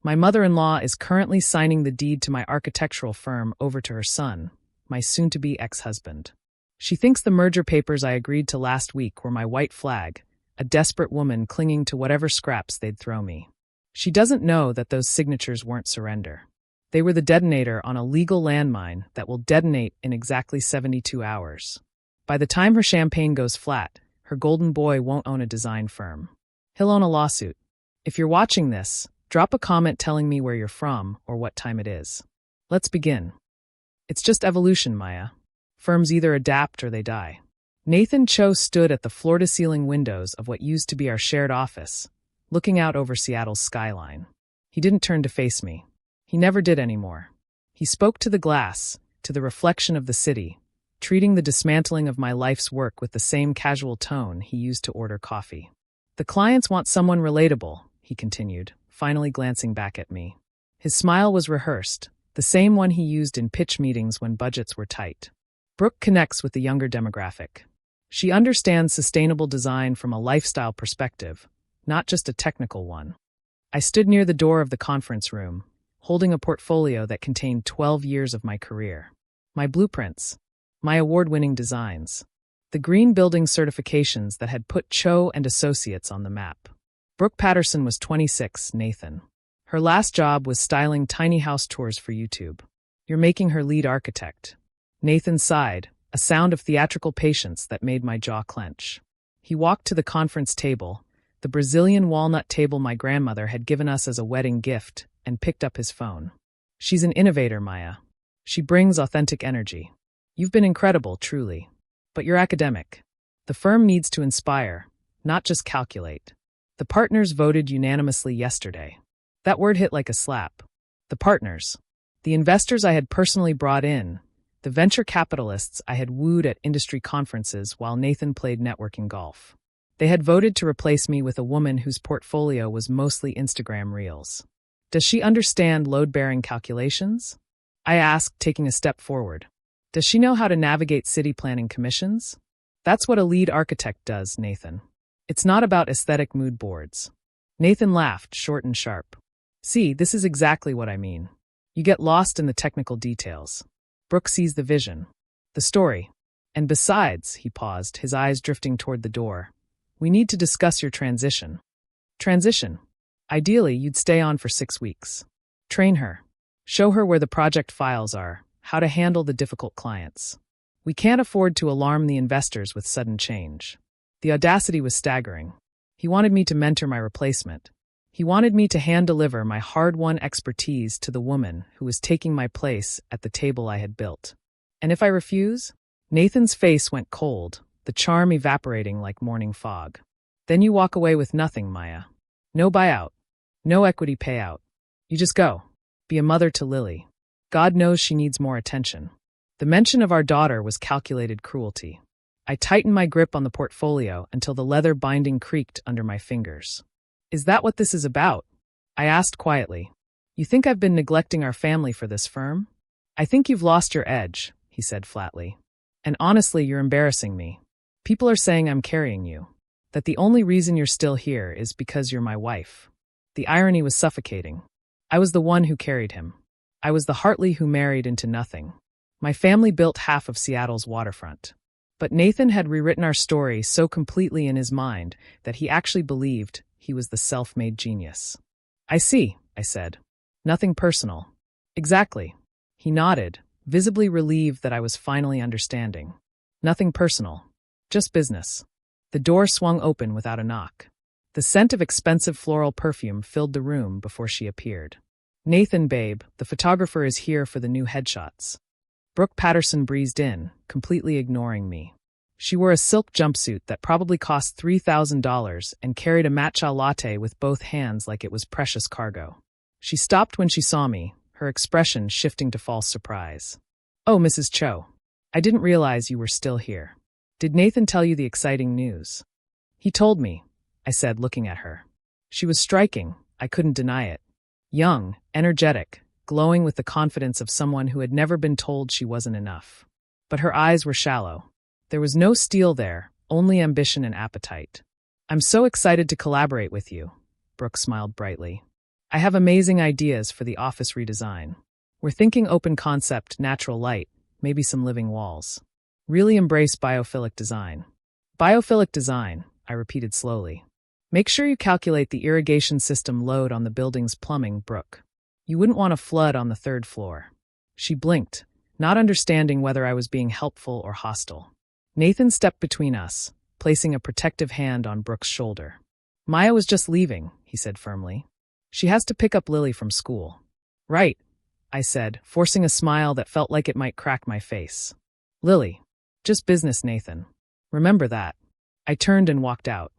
My mother-in-law is currently signing the deed to my architectural firm over to her son, my soon-to-be ex-husband. She thinks the merger papers I agreed to last week were my white flag, a desperate woman clinging to whatever scraps they'd throw me. She doesn't know that those signatures weren't surrender. They were the detonator on a legal landmine that will detonate in exactly 72 hours. By the time her champagne goes flat, her golden boy won't own a design firm. He'll own a lawsuit. If you're watching this, drop a comment telling me where you're from or what time it is. Let's begin. It's just evolution, Maya. Firms either adapt or they die. Nathan Cho stood at the floor-to-ceiling windows of what used to be our shared office, looking out over Seattle's skyline. He didn't turn to face me. He never did anymore. He spoke to the glass, to the reflection of the city, treating the dismantling of my life's work with the same casual tone he used to order coffee. The clients want someone relatable, he continued, finally glancing back at me. His smile was rehearsed, the same one he used in pitch meetings when budgets were tight. Brooke connects with the younger demographic. She understands sustainable design from a lifestyle perspective, not just a technical one. I stood near the door of the conference room, holding a portfolio that contained 12 years of my career. My blueprints, my award-winning designs, the green building certifications that had put Cho and Associates on the map. Brooke Patterson was 26, Nathan. Her last job was styling tiny house tours for YouTube. You're making her lead architect. Nathan sighed, a sound of theatrical patience that made my jaw clench. He walked to the conference table, the Brazilian walnut table my grandmother had given us as a wedding gift, and picked up his phone. She's an innovator, Maya. She brings authentic energy. You've been incredible, truly. But you're academic. The firm needs to inspire, not just calculate. The partners voted unanimously yesterday. That word hit like a slap. The partners. The investors I had personally brought in. The venture capitalists I had wooed at industry conferences while Nathan played networking golf. They had voted to replace me with a woman whose portfolio was mostly Instagram reels. Does she understand load-bearing calculations? I asked, taking a step forward. Does she know how to navigate city planning commissions? That's what a lead architect does, Nathan. It's not about aesthetic mood boards. Nathan laughed, short and sharp. See, this is exactly what I mean. You get lost in the technical details. Brooke sees the vision, the story. And besides, he paused, his eyes drifting toward the door, we need to discuss your transition. Transition? Ideally, you'd stay on for 6 weeks. Train her. Show her where the project files are, how to handle the difficult clients. We can't afford to alarm the investors with sudden change. The audacity was staggering. He wanted me to mentor my replacement. He wanted me to hand-deliver my hard-won expertise to the woman who was taking my place at the table I had built. And if I refuse? Nathan's face went cold, the charm evaporating like morning fog. Then you walk away with nothing, Maya. No buyout. No equity payout. You just go. Be a mother to Lily. God knows she needs more attention. The mention of our daughter was calculated cruelty. I tightened my grip on the portfolio until the leather binding creaked under my fingers. Is that what this is about? I asked quietly. You think I've been neglecting our family for this firm? I think you've lost your edge, he said flatly. And honestly, you're embarrassing me. People are saying I'm carrying you. That the only reason you're still here is because you're my wife. The irony was suffocating. I was the one who carried him. I was the Hartley who married into nothing. My family built half of Seattle's waterfront. But Nathan had rewritten our story so completely in his mind that he actually believed he was the self-made genius. I see, I said. Nothing personal. Exactly. He nodded, visibly relieved that I was finally understanding. Nothing personal. Just business. The door swung open without a knock. The scent of expensive floral perfume filled the room before she appeared. Nathan, babe, the photographer is here for the new headshots. Brooke Patterson breezed in, completely ignoring me. She wore a silk jumpsuit that probably cost $3,000 and carried a matcha latte with both hands like it was precious cargo. She stopped when she saw me, her expression shifting to false surprise. Oh, Mrs. Cho. I didn't realize you were still here. Did Nathan tell you the exciting news? He told me, I said, looking at her. She was striking, I couldn't deny it. Young, energetic, glowing with the confidence of someone who had never been told she wasn't enough. But her eyes were shallow. There was no steel there, only ambition and appetite. I'm so excited to collaborate with you, Brooke smiled brightly. I have amazing ideas for the office redesign. We're thinking open concept, natural light, maybe some living walls. Really embrace biophilic design. Biophilic design, I repeated slowly. Make sure you calculate the irrigation system load on the building's plumbing, Brooke. You wouldn't want a flood on the third floor. She blinked, not understanding whether I was being helpful or hostile. Nathan stepped between us, placing a protective hand on Brooke's shoulder. Maya was just leaving, he said firmly. She has to pick up Lily from school. Right, I said, forcing a smile that felt like it might crack my face. Lily. Just business, Nathan. Remember that. I turned and walked out.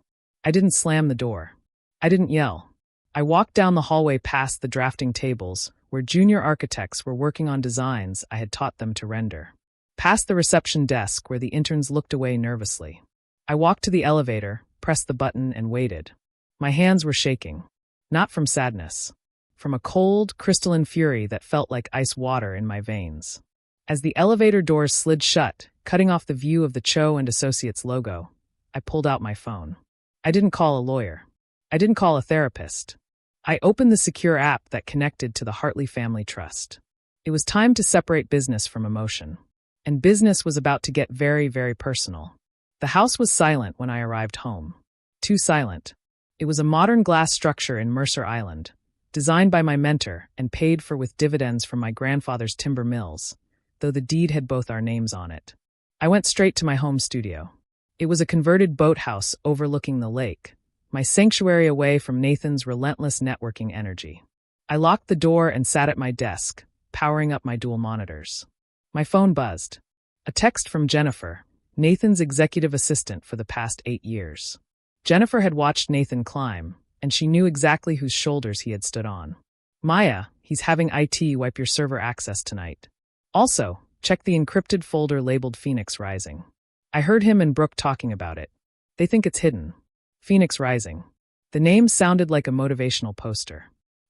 I didn't slam the door. I didn't yell. I walked down the hallway past the drafting tables, where junior architects were working on designs I had taught them to render. Past the reception desk, where the interns looked away nervously. I walked to the elevator, pressed the button, and waited. My hands were shaking. Not from sadness. From a cold, crystalline fury that felt like ice water in my veins. As the elevator doors slid shut, cutting off the view of the Cho and Associates logo, I pulled out my phone. I didn't call a lawyer. I didn't call a therapist. I opened the secure app that connected to the Hartley Family Trust. It was time to separate business from emotion. And business was about to get very, very personal. The house was silent when I arrived home. Too silent. It was a modern glass structure in Mercer Island, designed by my mentor and paid for with dividends from my grandfather's timber mills, though the deed had both our names on it. I went straight to my home studio. It was a converted boathouse overlooking the lake, my sanctuary away from Nathan's relentless networking energy. I locked the door and sat at my desk, powering up my dual monitors. My phone buzzed. A text from Jennifer, Nathan's executive assistant for the past 8 years. Jennifer had watched Nathan climb, and she knew exactly whose shoulders he had stood on. Maya, he's having IT wipe your server access tonight. Also, check the encrypted folder labeled Phoenix Rising. I heard him and Brooke talking about it. They think it's hidden. Phoenix Rising. The name sounded like a motivational poster.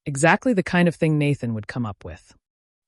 Exactly the kind of thing Nathan would come up with.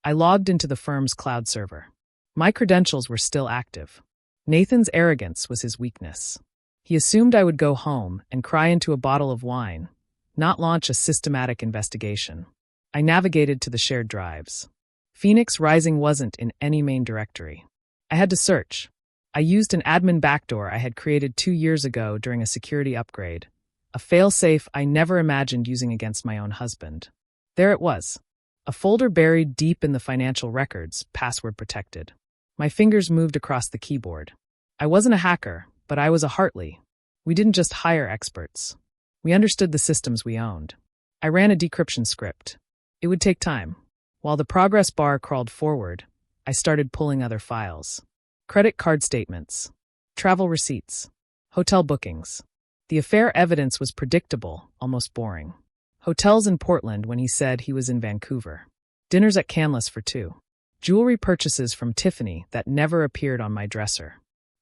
I logged into the firm's cloud server. My credentials were still active. Nathan's arrogance was his weakness. He assumed I would go home and cry into a bottle of wine, not launch a systematic investigation. I navigated to the shared drives. Phoenix Rising wasn't in any main directory. I had to search. I used an admin backdoor I had created 2 years ago during a security upgrade, a failsafe I never imagined using against my own husband. There it was, a folder buried deep in the financial records, password protected. My fingers moved across the keyboard. I wasn't a hacker, but I was a Hartley. We didn't just hire experts. We understood the systems we owned. I ran a decryption script. It would take time. While the progress bar crawled forward, I started pulling other files. Credit card statements, travel receipts, hotel bookings. The affair evidence was predictable, almost boring. Hotels in Portland when he said he was in Vancouver. Dinners at Canlis for 2. Jewelry purchases from Tiffany that never appeared on my dresser.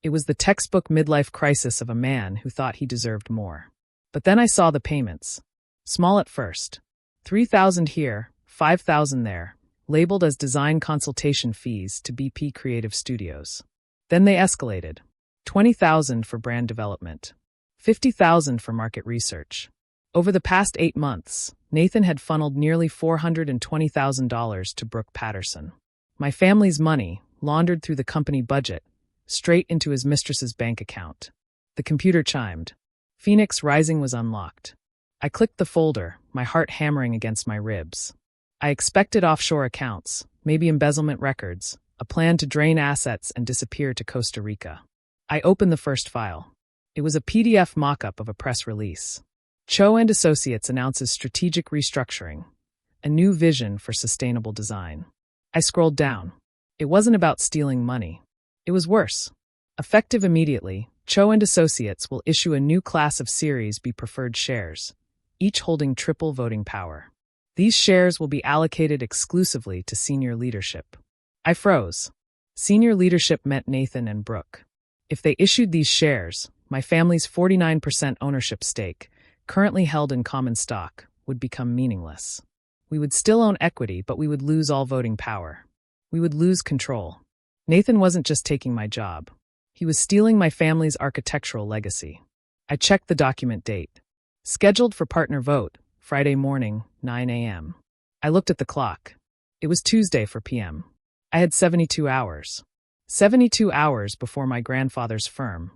It was the textbook midlife crisis of a man who thought he deserved more. But then I saw the payments. Small at first. $3,000 here, $5,000 there, labeled as design consultation fees to BP Creative Studios. Then they escalated. $20,000 for brand development. $50,000 for market research. Over the past 8 months, Nathan had funneled nearly $420,000 to Brooke Patterson. My family's money, laundered through the company budget, straight into his mistress's bank account. The computer chimed. Phoenix Rising was unlocked. I clicked the folder, my heart hammering against my ribs. I expected offshore accounts, maybe embezzlement records, a plan to drain assets and disappear to Costa Rica. I opened the first file. It was a PDF mock-up of a press release. Cho and Associates announces strategic restructuring, a new vision for sustainable design. I scrolled down. It wasn't about stealing money. It was worse. Effective immediately, Cho and Associates will issue a new class of Series B preferred shares, each holding triple voting power. These shares will be allocated exclusively to senior leadership. I froze. Senior leadership meant Nathan and Brooke. If they issued these shares, my family's 49% ownership stake, currently held in common stock, would become meaningless. We would still own equity, but we would lose all voting power. We would lose control. Nathan wasn't just taking my job. He was stealing my family's architectural legacy. I checked the document date. Scheduled for partner vote, Friday morning, 9 a.m. I looked at the clock. It was Tuesday 4 p.m. I had 72 hours. 72 hours before my grandfather's firm,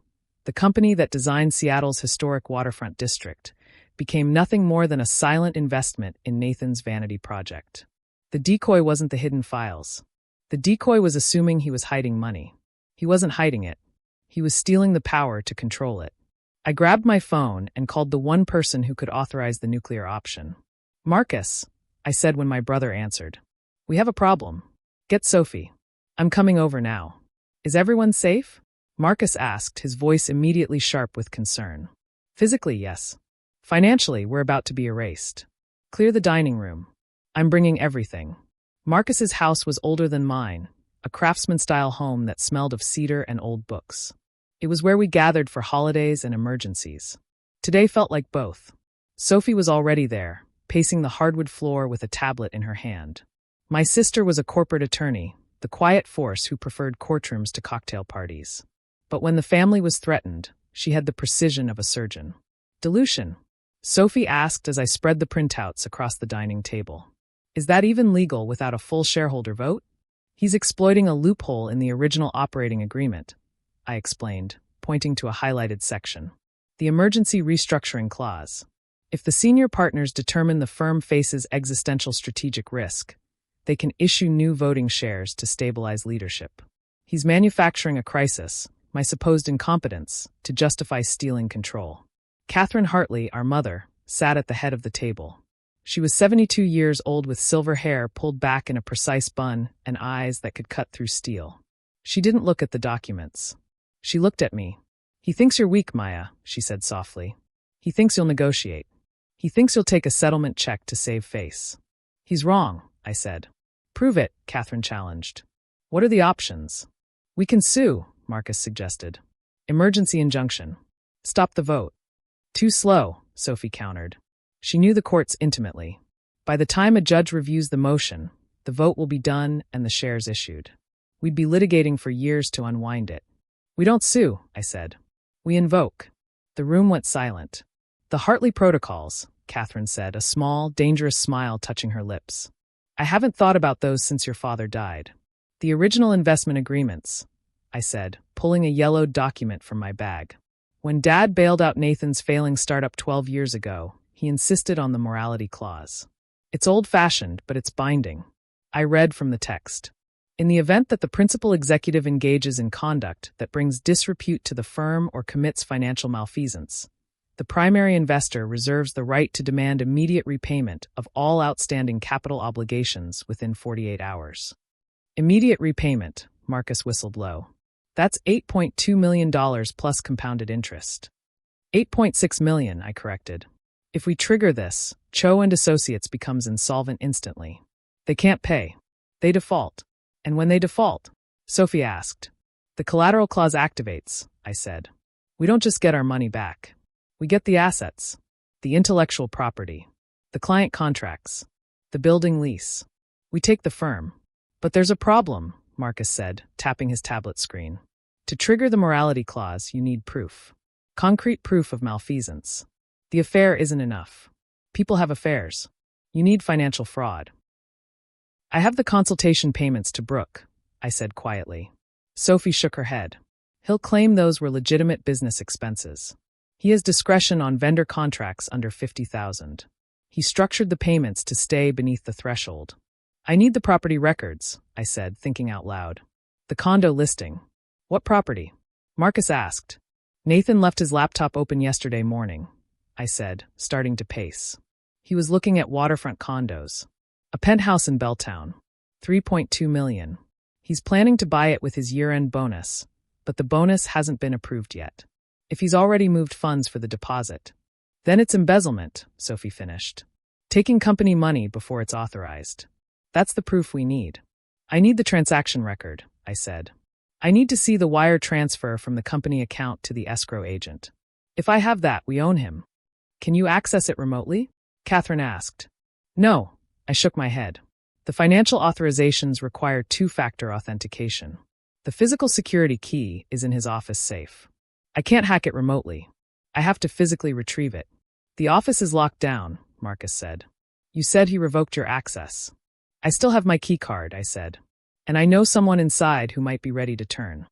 the company that designed Seattle's historic waterfront district, became nothing more than a silent investment in Nathan's vanity project. The decoy wasn't the hidden files. The decoy was assuming he was hiding money. He wasn't hiding it. He was stealing the power to control it. I grabbed my phone and called the one person who could authorize the nuclear option. "Marcus," I said when my brother answered. "We have a problem. Get Sophie. I'm coming over now." "Is everyone safe?" Marcus asked, his voice immediately sharp with concern. "Physically, yes. Financially, we're about to be erased. Clear the dining room. I'm bringing everything." Marcus's house was older than mine, a craftsman-style home that smelled of cedar and old books. It was where we gathered for holidays and emergencies. Today felt like both. Sophie was already there, pacing the hardwood floor with a tablet in her hand. My sister was a corporate attorney, the quiet force who preferred courtrooms to cocktail parties. But when the family was threatened, she had the precision of a surgeon. "Dilution?" Sophie asked as I spread the printouts across the dining table. "Is that even legal without a full shareholder vote?" "He's exploiting a loophole in the original operating agreement," I explained, pointing to a highlighted section. "The emergency restructuring clause. If the senior partners determine the firm faces existential strategic risk, they can issue new voting shares to stabilize leadership. He's manufacturing a crisis, my supposed incompetence, to justify stealing control." Catherine Hartley, our mother, sat at the head of the table. She was 72 years old with silver hair pulled back in a precise bun and eyes that could cut through steel. She didn't look at the documents. She looked at me. "He thinks you're weak, Maya," she said softly. "He thinks you'll negotiate. He thinks you'll take a settlement check to save face." "He's wrong," I said. "Prove it," Catherine challenged. "What are the options?" "We can sue," Marcus suggested. "Emergency injunction. Stop the vote." "Too slow," Sophie countered. She knew the courts intimately. By the time a judge reviews the motion, the vote will be done and the shares issued. We'd be litigating for years to unwind it. "We don't sue," I said. "We invoke." The room went silent. "The Hartley Protocols," Catherine said, a small, dangerous smile touching her lips. "I haven't thought about those since your father died." "The original investment agreements," I said, pulling a yellowed document from my bag. "When Dad bailed out Nathan's failing startup 12 years ago, he insisted on the morality clause. It's old-fashioned, but it's binding." I read from the text. "In the event that the principal executive engages in conduct that brings disrepute to the firm or commits financial malfeasance, the primary investor reserves the right to demand immediate repayment of all outstanding capital obligations within 48 hours. Immediate repayment," Marcus whistled low. "That's $8.2 million plus compounded interest." $8.6 million, I corrected. "If we trigger this, Cho and Associates becomes insolvent instantly. They can't pay. They default. And when they default?" Sophie asked. "The collateral clause activates," I said. "We don't just get our money back. We get the assets, the intellectual property, the client contracts, the building lease. We take the firm." "But there's a problem," Marcus said, tapping his tablet screen. "To trigger the morality clause, you need proof. Concrete proof of malfeasance. The affair isn't enough. People have affairs. You need financial fraud." "I have the consultation payments to Brooke," I said quietly. Sophie shook her head. "He'll claim those were legitimate business expenses. He has discretion on vendor contracts under $50,000. He structured the payments to stay beneath the threshold." "I need the property records," I said, thinking out loud. "The condo listing." "What property?" Marcus asked. "Nathan left his laptop open yesterday morning," I said, starting to pace. He was looking at waterfront condos. A penthouse in Belltown. $3.2 million. He's planning to buy it with his year-end bonus, but the bonus hasn't been approved yet. If he's already moved funds for the deposit, then it's embezzlement, Sophie finished. Taking company money before it's authorized. That's the proof we need. "I need the transaction record," I said. "I need to see the wire transfer from the company account to the escrow agent. If I have that, we own him." "Can you access it remotely?" Catherine asked. "No," I shook my head. "The financial authorizations require two-factor authentication. The physical security key is in his office safe. I can't hack it remotely. I have to physically retrieve it. The office is locked down," Marcus said. You said he revoked your access. I still have my key card, I said. And I know someone inside who might be ready to turn.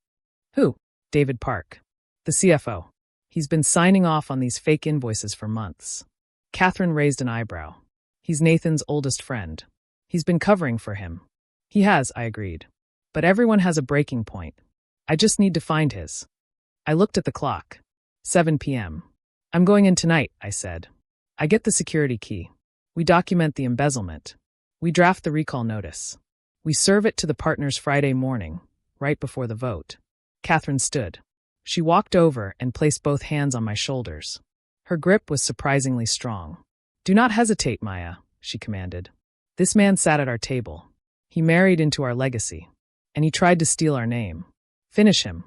Who? David Park. The CFO. He's been signing off on these fake invoices for months. Catherine raised an eyebrow. He's Nathan's oldest friend. He's been covering for him. He has, I agreed. But everyone has a breaking point. I just need to find his. I looked at the clock. 7 p.m. I'm going in tonight, I said. I get the security key. We document the embezzlement. We draft the recall notice. We serve it to the partners Friday morning, right before the vote. Catherine stood. She walked over and placed both hands on my shoulders. Her grip was surprisingly strong. Do not hesitate, Maya, she commanded. This man sat at our table. He married into our legacy. And he tried to steal our name. Finish him.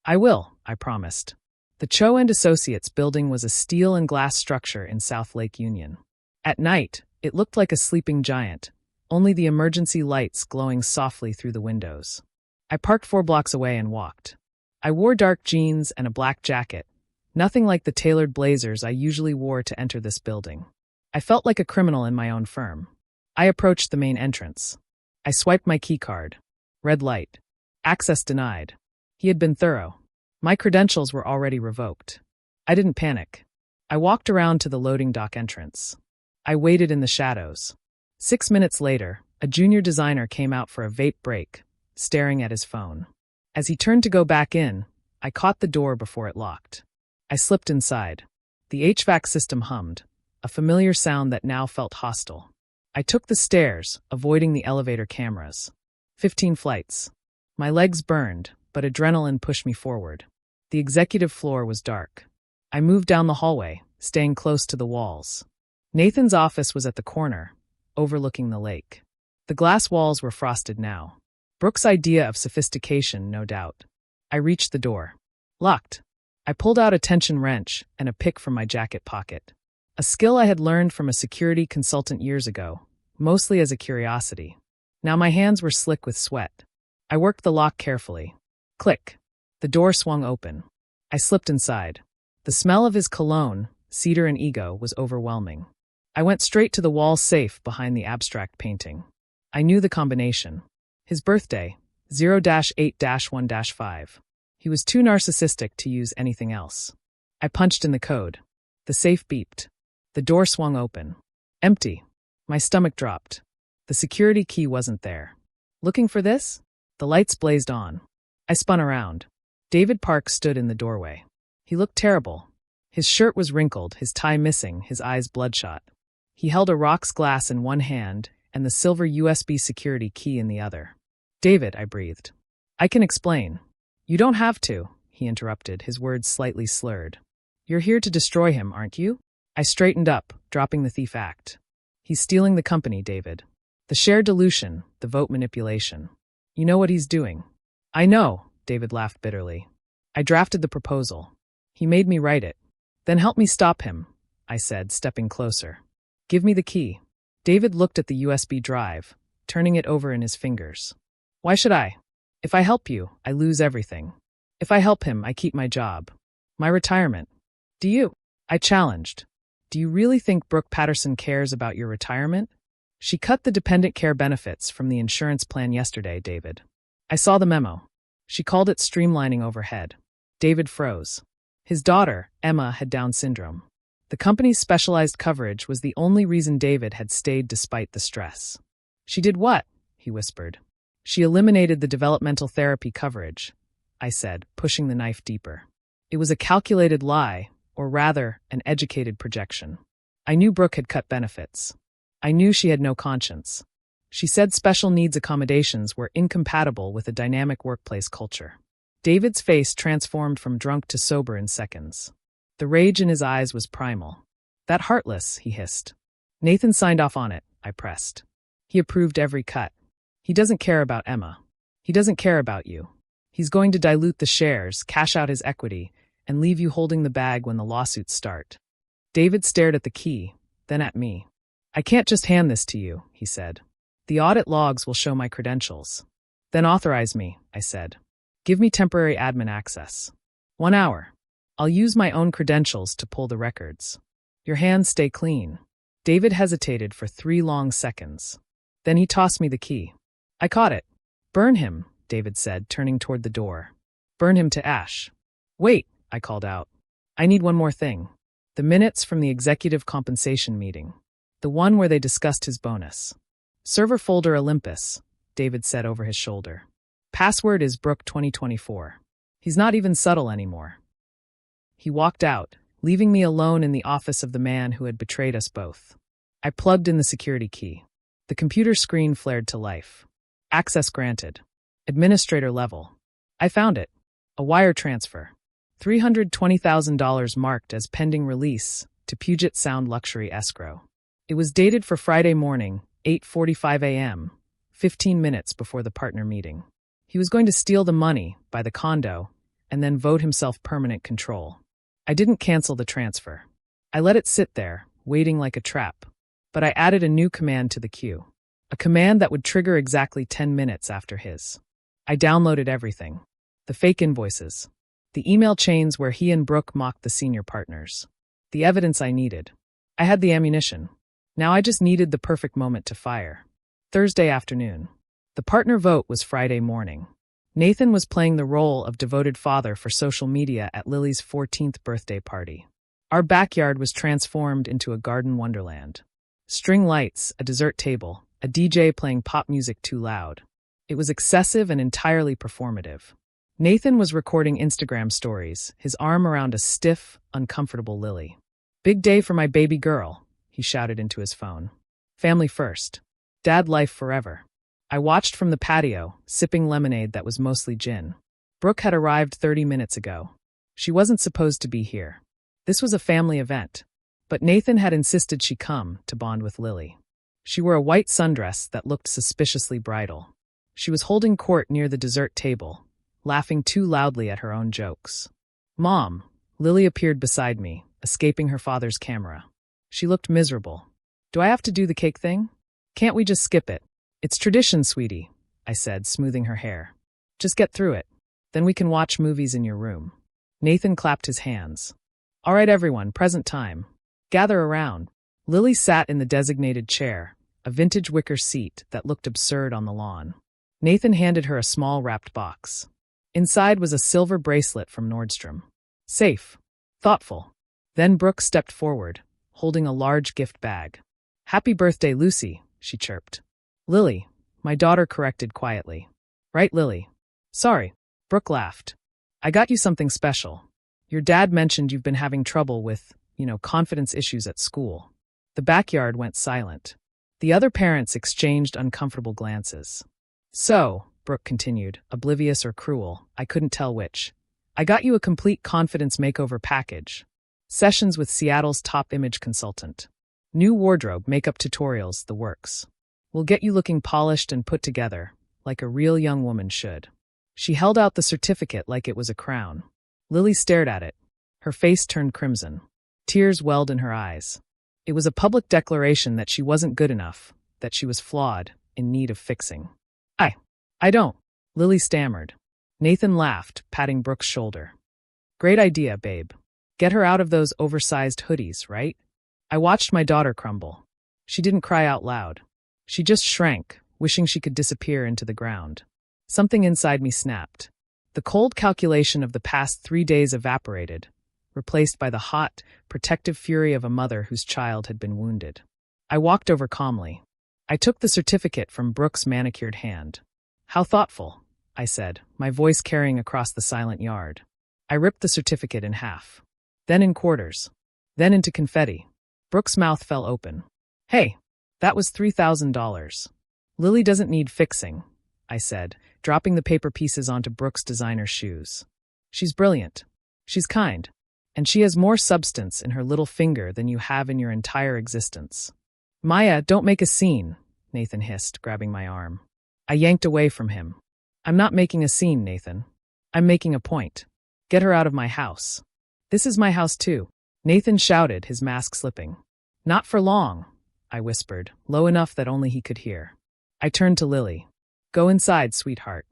I will, I promised. The Cho and Associates building was a steel and glass structure in South Lake Union. At night, it looked like a sleeping giant, only the emergency lights glowing softly through the windows. I parked 4 blocks away and walked. I wore dark jeans and a black jacket, nothing like the tailored blazers I usually wore to enter this building. I felt like a criminal in my own firm. I approached the main entrance. I swiped my key card. Red light. Access denied. He had been thorough. My credentials were already revoked. I didn't panic. I walked around to the loading dock entrance. I waited in the shadows. 6 minutes later, a junior designer came out for a vape break, staring at his phone. As he turned to go back in, I caught the door before it locked. I slipped inside. The HVAC system hummed, a familiar sound that now felt hostile. I took the stairs, avoiding the elevator cameras. 15 flights. My legs burned, but adrenaline pushed me forward. The executive floor was dark. I moved down the hallway, staying close to the walls. Nathan's office was at the corner, overlooking the lake. The glass walls were frosted now. Brooke's idea of sophistication, no doubt. I reached the door. Locked. I pulled out a tension wrench and a pick from my jacket pocket. A skill I had learned from a security consultant years ago, mostly as a curiosity. Now my hands were slick with sweat. I worked the lock carefully. Click. The door swung open. I slipped inside. The smell of his cologne, cedar and ego, was overwhelming. I went straight to the wall safe behind the abstract painting. I knew the combination. His birthday, 0-8-1-5. He was too narcissistic to use anything else. I punched in the code. The safe beeped. The door swung open. Empty. My stomach dropped. The security key wasn't there. Looking for this? The lights blazed on. I spun around. David Park stood in the doorway. He looked terrible. His shirt was wrinkled, his tie missing, his eyes bloodshot. He held a rocks glass in one hand and the silver USB security key in the other. David, I breathed. I can explain. You don't have to, he interrupted, his words slightly slurred. You're here to destroy him, aren't you? I straightened up, dropping the thief act. He's stealing the company, David. The share dilution, the vote manipulation. You know what he's doing. I know, David laughed bitterly. I drafted the proposal. He made me write it. Then help me stop him, I said, stepping closer. Give me the key. David looked at the USB drive, turning it over in his fingers. Why should I? If I help you, I lose everything. If I help him, I keep my job. My retirement. Do you? I challenged. Do you really think Brooke Patterson cares about your retirement? She cut the dependent care benefits from the insurance plan yesterday, David. I saw the memo. She called it streamlining overhead. David froze. His daughter, Emma, had Down syndrome. The company's specialized coverage was the only reason David had stayed despite the stress. She did what? He whispered. She eliminated the developmental therapy coverage, I said, pushing the knife deeper. It was a calculated lie, or rather, an educated projection. I knew Brooke had cut benefits. I knew she had no conscience. She said special needs accommodations were incompatible with a dynamic workplace culture. David's face transformed from drunk to sober in seconds. The rage in his eyes was primal. That heartless, he hissed. Nathan signed off on it, I pressed. He approved every cut. He doesn't care about Emma. He doesn't care about you. He's going to dilute the shares, cash out his equity, and leave you holding the bag when the lawsuits start. David stared at the key, then at me. I can't just hand this to you, he said. The audit logs will show my credentials. Then authorize me, I said. Give me temporary admin access. 1 hour. I'll use my own credentials to pull the records. Your hands stay clean. David hesitated for 3 long seconds. Then he tossed me the key. I caught it. Burn him, David said, turning toward the door. Burn him to ash. Wait, I called out. I need one more thing. The minutes from the executive compensation meeting. The one where they discussed his bonus. Server folder Olympus, David said over his shoulder. Password is Brooke 2024. He's not even subtle anymore. He walked out, leaving me alone in the office of the man who had betrayed us both. I plugged in the security key. The computer screen flared to life. Access granted. Administrator level. I found it. A wire transfer. $320,000 marked as pending release to Puget Sound Luxury Escrow. It was dated for Friday morning, 8:45 a.m., 15 minutes before the partner meeting. He was going to steal the money, buy the condo, and then vote himself permanent control. I didn't cancel the transfer. I let it sit there, waiting like a trap. But I added a new command to the queue. A command that would trigger exactly 10 minutes after his. I downloaded everything. The fake invoices. The email chains where he and Brooke mocked the senior partners. The evidence I needed. I had the ammunition. Now I just needed the perfect moment to fire. Thursday afternoon. The partner vote was Friday morning. Nathan was playing the role of devoted father for social media at Lily's 14th birthday party. Our backyard was transformed into a garden wonderland. String lights, a dessert table, a DJ playing pop music too loud. It was excessive and entirely performative. Nathan was recording Instagram stories, his arm around a stiff, uncomfortable Lily. Big day for my baby girl, he shouted into his phone. Family first. Dad life forever. I watched from the patio, sipping lemonade that was mostly gin. Brooke had arrived 30 minutes ago. She wasn't supposed to be here. This was a family event. But Nathan had insisted she come to bond with Lily. She wore a white sundress that looked suspiciously bridal. She was holding court near the dessert table, laughing too loudly at her own jokes. Mom, Lily appeared beside me, escaping her father's camera. She looked miserable. Do I have to do the cake thing? Can't we just skip it? It's tradition, sweetie, I said, smoothing her hair. Just get through it. Then we can watch movies in your room. Nathan clapped his hands. All right, everyone, present time. Gather around. Lily sat in the designated chair, a vintage wicker seat that looked absurd on the lawn. Nathan handed her a small wrapped box. Inside was a silver bracelet from Nordstrom. Safe. Thoughtful. Then Brooke stepped forward, holding a large gift bag. Happy birthday, Lucy, she chirped. Lily, my daughter corrected quietly. Right, Lily? Sorry. Brooke laughed. I got you something special. Your dad mentioned you've been having trouble with, confidence issues at school. The backyard went silent. The other parents exchanged uncomfortable glances. So, Brooke continued, oblivious or cruel, I couldn't tell which. I got you a complete confidence makeover package. Sessions with Seattle's top image consultant. New wardrobe, makeup tutorials, the works. We'll get you looking polished and put together, like a real young woman should. She held out the certificate like it was a crown. Lily stared at it. Her face turned crimson. Tears welled in her eyes. It was a public declaration that she wasn't good enough, that she was flawed, in need of fixing. I don't, Lily stammered. Nathan laughed, patting Brooke's shoulder. Great idea, babe. Get her out of those oversized hoodies, right? I watched my daughter crumble. She didn't cry out loud. She just shrank, wishing she could disappear into the ground. Something inside me snapped. The cold calculation of the past 3 days evaporated, replaced by the hot, protective fury of a mother whose child had been wounded. I walked over calmly. I took the certificate from Brooke's manicured hand. How thoughtful, I said, my voice carrying across the silent yard. I ripped the certificate in half. Then in quarters. Then into confetti. Brooke's mouth fell open. Hey, that was $3,000. Lily doesn't need fixing, I said, dropping the paper pieces onto Brooke's designer shoes. She's brilliant. She's kind. And she has more substance in her little finger than you have in your entire existence. Maya, don't make a scene, Nathan hissed, grabbing my arm. I yanked away from him. I'm not making a scene, Nathan. I'm making a point. Get her out of my house. This is my house too, Nathan shouted, his mask slipping. Not for long, I whispered, low enough that only he could hear. I turned to Lily. Go inside, sweetheart.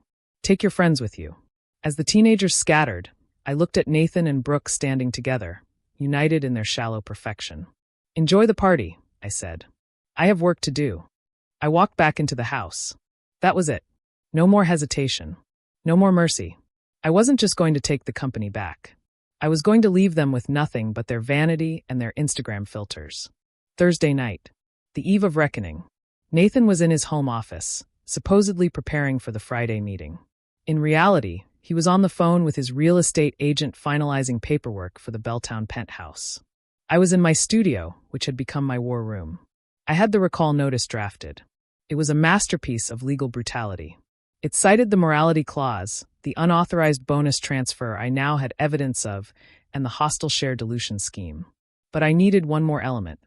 Take your friends with you. As the teenagers scattered, I looked at Nathan and Brooke standing together, united in their shallow perfection. Enjoy the party, I said. I have work to do. I walked back into the house. That was it. No more hesitation. No more mercy. I wasn't just going to take the company back. I was going to leave them with nothing but their vanity and their Instagram filters. Thursday night. The eve of reckoning. Nathan was in his home office, supposedly preparing for the Friday meeting. In reality, he was on the phone with his real estate agent finalizing paperwork for the Belltown penthouse. I was in my studio, which had become my war room. I had the recall notice drafted. It was a masterpiece of legal brutality. It cited the morality clause, the unauthorized bonus transfer I now had evidence of, and the hostile share dilution scheme. But I needed one more element.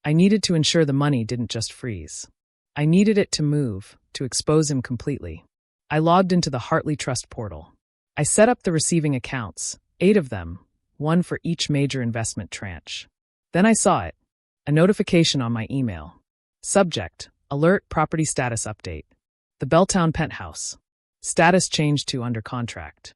I needed to ensure the money didn't just freeze. I needed it to move, to expose him completely. I logged into the Hartley Trust portal. I set up the receiving accounts, 8 of them, one for each major investment tranche. Then I saw it, a notification on my email. Subject, Alert Property Status Update. The Belltown Penthouse. Status changed to under contract.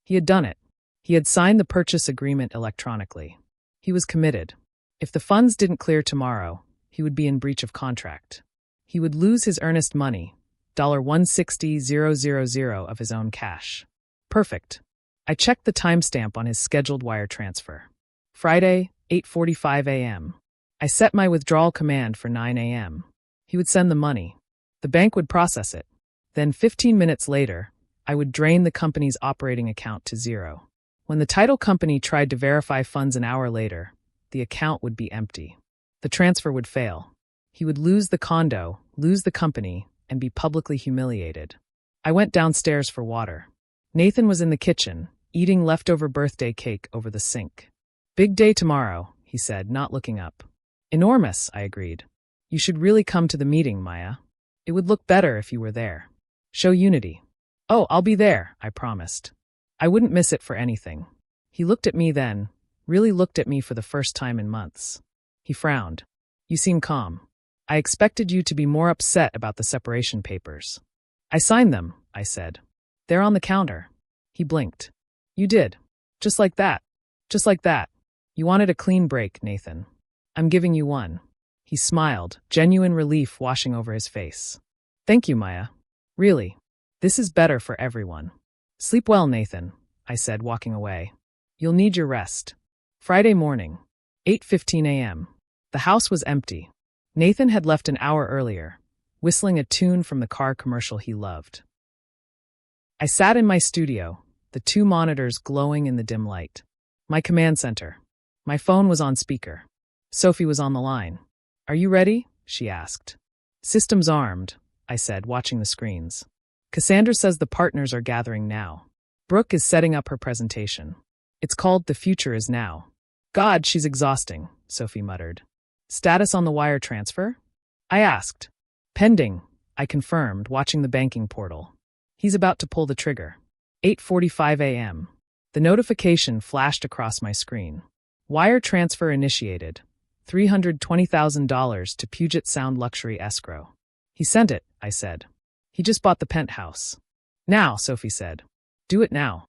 He had done it. He had signed the purchase agreement electronically. He was committed. If the funds didn't clear tomorrow, he would be in breach of contract. He would lose his earnest money, $160,000 of his own cash. Perfect. I checked the timestamp on his scheduled wire transfer. Friday, 8:45 a.m. I set my withdrawal command for 9 a.m. He would send the money. The bank would process it. Then 15 minutes later, I would drain the company's operating account to zero. When the title company tried to verify funds an hour later, the account would be empty. The transfer would fail. He would lose the condo, lose the company, and be publicly humiliated. I went downstairs for water. Nathan was in the kitchen, eating leftover birthday cake over the sink. Big day tomorrow, he said, not looking up. Enormous, I agreed. You should really come to the meeting, Maya. It would look better if you were there. Show unity. Oh, I'll be there, I promised. I wouldn't miss it for anything. He looked at me then, really looked at me for the first time in months. He frowned. You seem calm. I expected you to be more upset about the separation papers. I signed them, I said. They're on the counter. He blinked. You did. Just like that. Just like that. You wanted a clean break, Nathan. I'm giving you one. He smiled, genuine relief washing over his face. Thank you, Maya. Really. This is better for everyone. Sleep well, Nathan, I said, walking away. You'll need your rest. Friday morning, 8:15 a.m. The house was empty. Nathan had left an hour earlier, whistling a tune from the car commercial he loved. I sat in my studio, the 2 monitors glowing in the dim light. My command center. My phone was on speaker. Sophie was on the line. Are you ready? She asked. Systems armed, I said, watching the screens. Cassandra says the partners are gathering now. Brooke is setting up her presentation. It's called The Future Is Now. God, she's exhausting, Sophie muttered. Status on the wire transfer? I asked. Pending, I confirmed, watching the banking portal. He's about to pull the trigger. 8:45 a.m. The notification flashed across my screen. Wire transfer initiated. $320,000 to Puget Sound Luxury Escrow. He sent it, I said. He just bought the penthouse. Now, Sophie said. Do it now.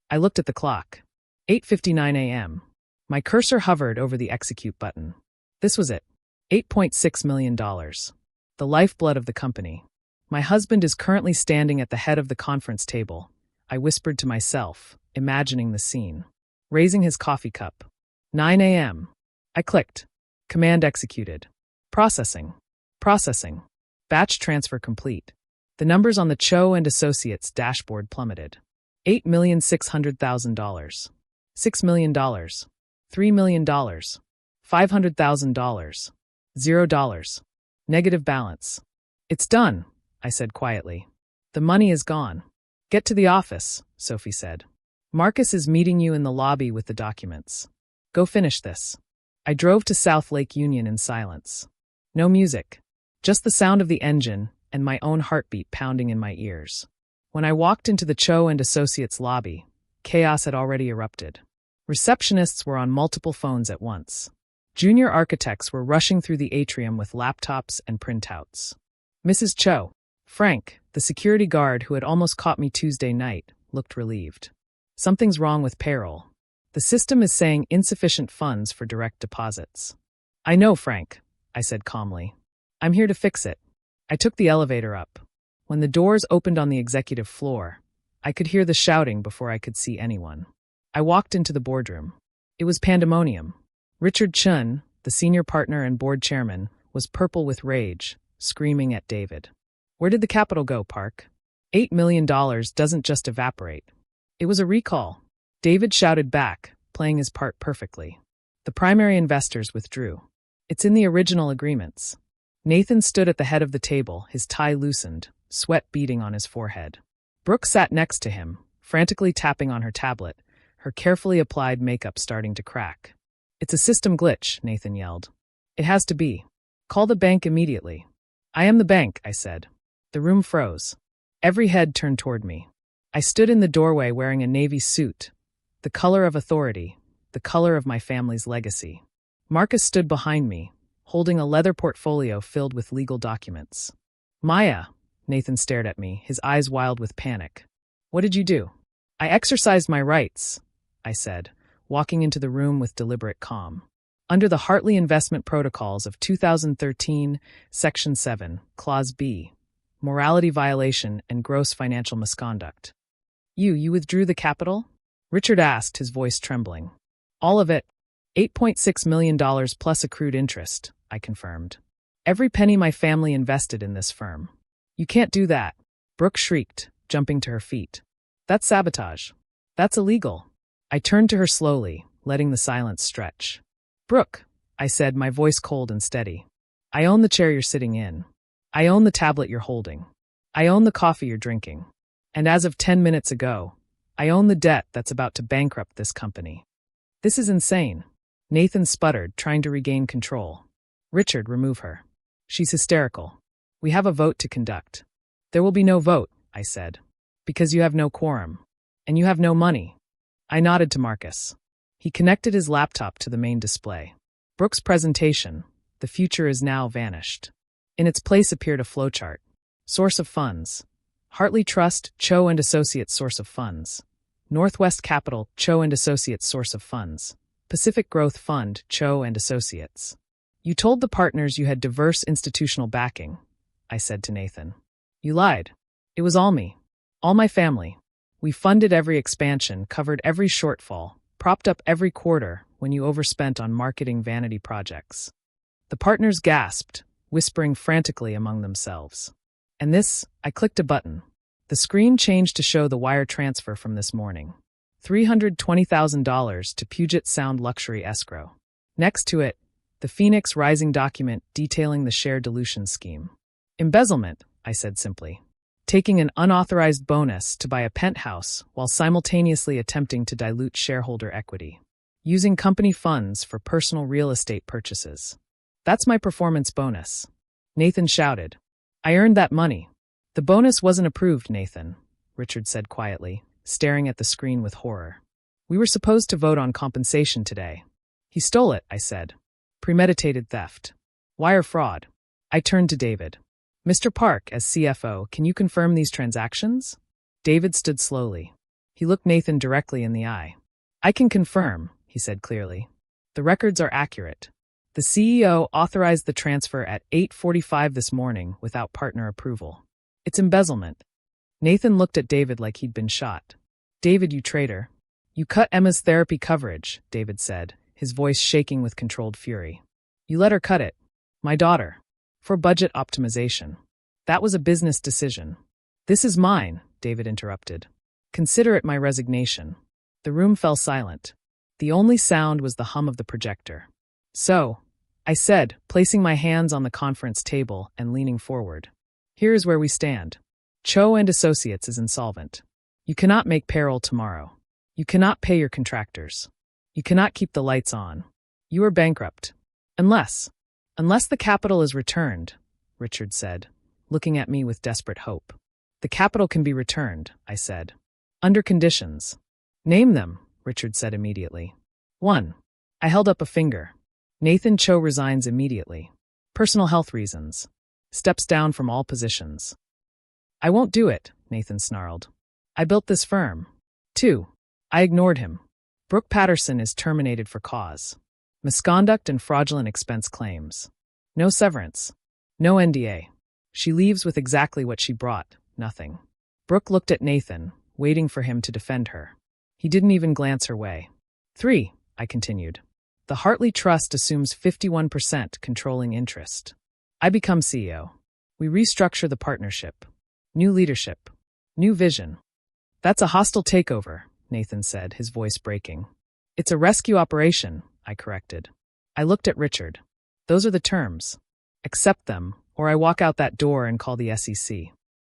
I looked at the clock. 8:59 a.m. My cursor hovered over the execute button. This was it. $8.6 million. The lifeblood of the company. My husband is currently standing at the head of the conference table. I whispered to myself, imagining the scene. Raising his coffee cup. 9 a.m. I clicked. Command executed. Processing. Processing. Batch transfer complete. The numbers on the Cho and Associates dashboard plummeted. $8,600,000. $6 million. $3 million. $500,000. $0. Negative balance. It's done, I said quietly. The money is gone. Get to the office, Sophie said. Marcus is meeting you in the lobby with the documents. Go finish this. I drove to South Lake Union in silence. No music. Just the sound of the engine and my own heartbeat pounding in my ears. When I walked into the Cho and Associates lobby, chaos had already erupted. Receptionists were on multiple phones at once. Junior architects were rushing through the atrium with laptops and printouts. Mrs. Cho, Frank, the security guard who had almost caught me Tuesday night, looked relieved. Something's wrong with payroll. The system is saying insufficient funds for direct deposits. I know, Frank. I said calmly. I'm here to fix it. I took the elevator up. When the doors opened on the executive floor, I could hear the shouting before I could see anyone. I walked into the boardroom. It was pandemonium. Richard Chun, the senior partner and board chairman, was purple with rage, screaming at David. Where did the capital go, Park? $8 million doesn't just evaporate. It was a recall. David shouted back, playing his part perfectly. The primary investors withdrew. It's in the original agreements. Nathan stood at the head of the table, his tie loosened, sweat beading on his forehead. Brooke sat next to him, frantically tapping on her tablet, her carefully applied makeup starting to crack. It's a system glitch, Nathan yelled. It has to be. Call the bank immediately. I am the bank, I said. The room froze. Every head turned toward me. I stood in the doorway wearing a navy suit, the color of authority, the color of my family's legacy. Marcus stood behind me, holding a leather portfolio filled with legal documents. Maya, Nathan stared at me, his eyes wild with panic. What did you do? I exercised my rights, I said, walking into the room with deliberate calm. Under the Hartley Investment Protocols of 2013, Section 7, Clause B, morality violation and gross financial misconduct. You withdrew the capital? Richard asked, his voice trembling. All of it. $8.6 million plus accrued interest, I confirmed. Every penny my family invested in this firm. You can't do that, Brooke shrieked, jumping to her feet. That's sabotage. That's illegal. I turned to her slowly, letting the silence stretch. Brooke, I said, my voice cold and steady. I own the chair you're sitting in. I own the tablet you're holding. I own the coffee you're drinking. And as of 10 minutes ago, I own the debt that's about to bankrupt this company. This is insane. Nathan sputtered, trying to regain control. Richard, remove her. She's hysterical. We have a vote to conduct. There will be no vote, I said. Because you have no quorum. And you have no money. I nodded to Marcus. He connected his laptop to the main display. Brooke's presentation, the future is now, vanished. In its place appeared a flowchart. Source of funds. Hartley Trust, Cho and Associates source of funds. Northwest Capital, Cho and Associates source of funds. Pacific Growth Fund, Cho and Associates. You told the partners you had diverse institutional backing, I said to Nathan. You lied. It was all me. All my family. We funded every expansion, covered every shortfall, propped up every quarter when you overspent on marketing vanity projects. The partners gasped, whispering frantically among themselves. And this, I clicked a button. The screen changed to show the wire transfer from this morning. $320,000 to Puget Sound Luxury Escrow. Next to it, the Phoenix Rising document detailing the share dilution scheme. Embezzlement, I said simply. Taking an unauthorized bonus to buy a penthouse while simultaneously attempting to dilute shareholder equity. Using company funds for personal real estate purchases. That's my performance bonus. Nathan shouted. I earned that money. The bonus wasn't approved, Nathan, Richard said quietly, staring at the screen with horror. We were supposed to vote on compensation today. He stole it, I said. Premeditated theft. Wire fraud. I turned to David. Mr. Park, as CFO, can you confirm these transactions? David stood slowly. He looked Nathan directly in the eye. I can confirm, he said clearly. The records are accurate. The CEO authorized the transfer at 8:45 this morning without partner approval. It's embezzlement. Nathan looked at David like he'd been shot. David, you traitor. You cut Emma's therapy coverage, David said, his voice shaking with controlled fury. You let her cut it. My daughter. For budget optimization. That was a business decision. This is mine, David interrupted. Consider it my resignation. The room fell silent. The only sound was the hum of the projector. So, I said, placing my hands on the conference table and leaning forward. Here is where we stand. Cho and Associates is insolvent. You cannot make payroll tomorrow. You cannot pay your contractors. You cannot keep the lights on. You are bankrupt. Unless the capital is returned, Richard said, looking at me with desperate hope. The capital can be returned, I said. Under conditions. Name them, Richard said immediately. 1. I held up a finger. Nathan Cho resigns immediately. Personal health reasons. Steps down from all positions. I won't do it, Nathan snarled. I built this firm. 2. I ignored him. Brooke Patterson is terminated for cause. Misconduct and fraudulent expense claims. No severance. No NDA. She leaves with exactly what she brought, nothing. Brooke looked at Nathan, waiting for him to defend her. He didn't even glance her way. 3, I continued. The Hartley Trust assumes 51% controlling interest. I become CEO. We restructure the partnership. New leadership. New vision. That's a hostile takeover, Nathan said, his voice breaking. It's a rescue operation, I corrected. I looked at Richard. Those are the terms. Accept them, or I walk out that door and call the SEC.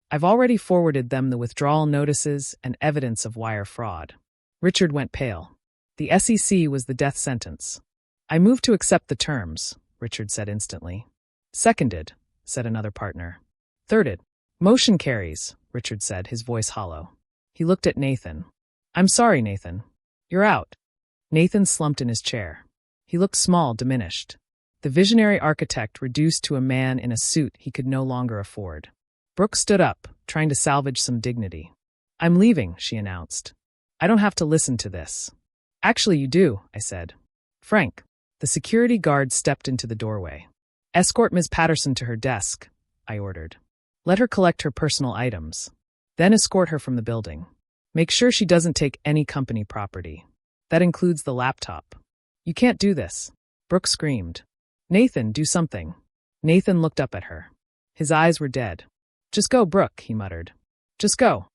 I've already forwarded them the withdrawal notices and evidence of wire fraud. Richard went pale. The SEC was the death sentence. I move to accept the terms, Richard said instantly. Seconded, said another partner. Thirded. Motion carries, Richard said, his voice hollow. He looked at Nathan. I'm sorry, Nathan. You're out. Nathan slumped in his chair. He looked small, diminished. The visionary architect reduced to a man in a suit he could no longer afford. Brooke stood up, trying to salvage some dignity. I'm leaving, she announced. I don't have to listen to this. Actually, you do, I said. Frank. The security guard stepped into the doorway. Escort Ms. Patterson to her desk, I ordered. Let her collect her personal items. Then escort her from the building. Make sure she doesn't take any company property. That includes the laptop. You can't do this. Brooke screamed. Nathan, do something. Nathan looked up at her. His eyes were dead. Just go, Brooke, he muttered. Just go.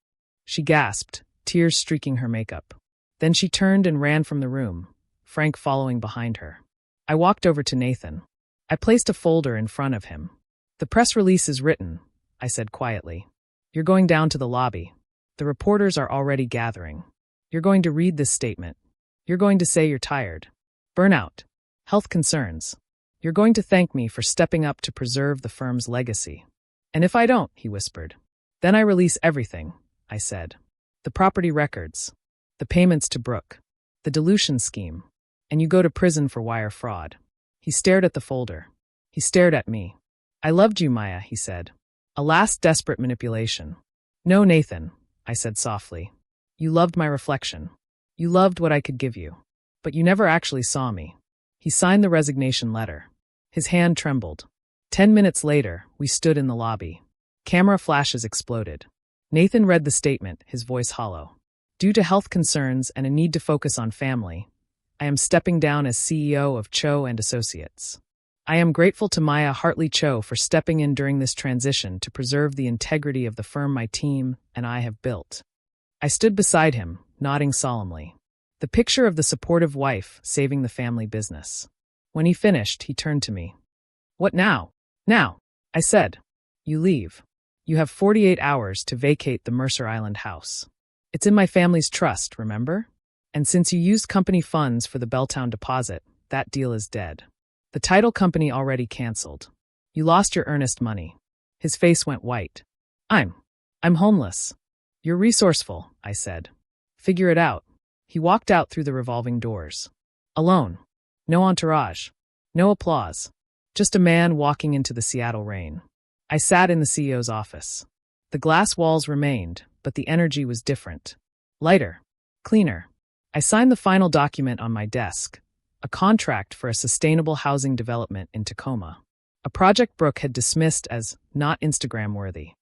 She gasped, tears streaking her makeup. Then she turned and ran from the room, Frank following behind her. I walked over to Nathan. I placed a folder in front of him. The press release is written, I said quietly. You're going down to the lobby. The reporters are already gathering. You're going to read this statement. You're going to say you're tired. Burnout. Health concerns. You're going to thank me for stepping up to preserve the firm's legacy. And if I don't, he whispered. Then I release everything, I said. The property records. The payments to Brooke. The dilution scheme. And you go to prison for wire fraud. He stared at the folder. He stared at me. I loved you, Maya, he said. A last desperate manipulation. No, Nathan, I said softly. You loved my reflection. You loved what I could give you. But you never actually saw me. He signed the resignation letter. His hand trembled. 10 minutes later, we stood in the lobby. Camera flashes exploded. Nathan read the statement, his voice hollow. Due to health concerns and a need to focus on family, I am stepping down as CEO of Cho and Associates. I am grateful to Maya Hartley Cho for stepping in during this transition to preserve the integrity of the firm my team and I have built. I stood beside him, nodding solemnly. The picture of the supportive wife saving the family business. When he finished, he turned to me. What now? Now, I said. You leave. You have 48 hours to vacate the Mercer Island house. It's in my family's trust, remember? And since you used company funds for the Belltown deposit, that deal is dead. The title company already canceled. You lost your earnest money. His face went white. I'm homeless. You're resourceful, I said. Figure it out. He walked out through the revolving doors. Alone. No entourage. No applause. Just a man walking into the Seattle rain. I sat in the CEO's office. The glass walls remained, but the energy was different. Lighter. Cleaner. I signed the final document on my desk. A contract for a sustainable housing development in Tacoma. A project Brooke had dismissed as not Instagram-worthy.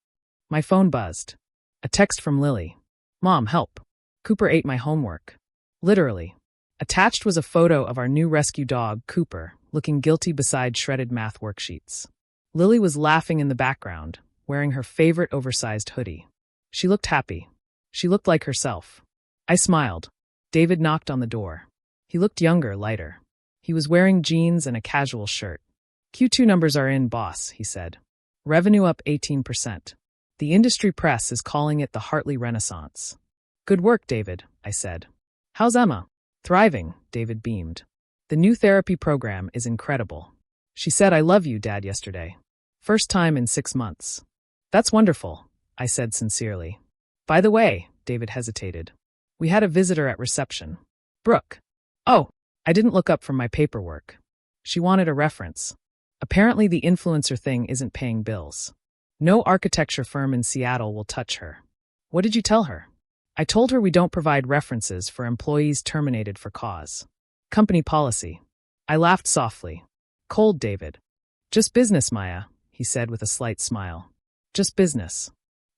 My phone buzzed. A text from Lily. Mom, help. Cooper ate my homework. Literally. Attached was a photo of our new rescue dog, Cooper, looking guilty beside shredded math worksheets. Lily was laughing in the background, wearing her favorite oversized hoodie. She looked happy. She looked like herself. I smiled. David knocked on the door. He looked younger, lighter. He was wearing jeans and a casual shirt. Q2 numbers are in, boss, he said. Revenue up 18%. The industry press is calling it the Hartley Renaissance. Good work, David, I said. How's Emma? Thriving, David beamed. The new therapy program is incredible. She said I love you, Dad, yesterday. First time in 6 months. That's wonderful, I said sincerely. By the way, David hesitated. We had a visitor at reception. Brooke. Oh, I didn't look up from my paperwork. She wanted a reference. Apparently the influencer thing isn't paying bills. No architecture firm in Seattle will touch her. What did you tell her? I told her we don't provide references for employees terminated for cause. Company policy. I laughed softly. Cold, David. Just business, Maya, he said with a slight smile. Just business.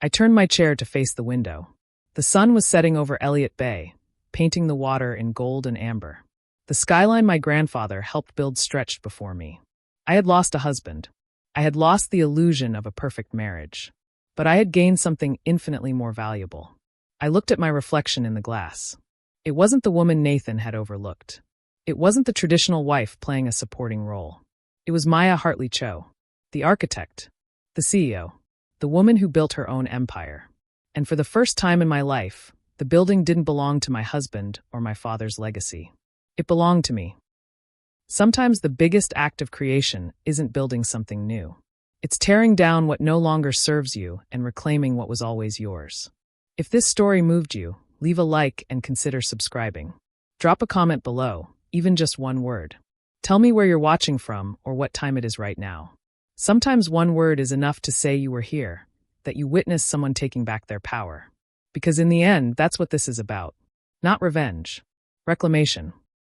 I turned my chair to face the window. The sun was setting over Elliott Bay, painting the water in gold and amber. The skyline my grandfather helped build stretched before me. I had lost a husband. I had lost the illusion of a perfect marriage. But I had gained something infinitely more valuable. I looked at my reflection in the glass. It wasn't the woman Nathan had overlooked. It wasn't the traditional wife playing a supporting role. It was Maya Hartley Cho, the architect, the CEO, the woman who built her own empire. And for the first time in my life, the building didn't belong to my husband or my father's legacy. It belonged to me. Sometimes the biggest act of creation isn't building something new. It's tearing down what no longer serves you and reclaiming what was always yours. If this story moved you, leave a like and consider subscribing. Drop a comment below, even just one word. Tell me where you're watching from or what time it is right now. Sometimes one word is enough to say you were here, that you witnessed someone taking back their power. Because in the end, that's what this is about. Not revenge. Reclamation.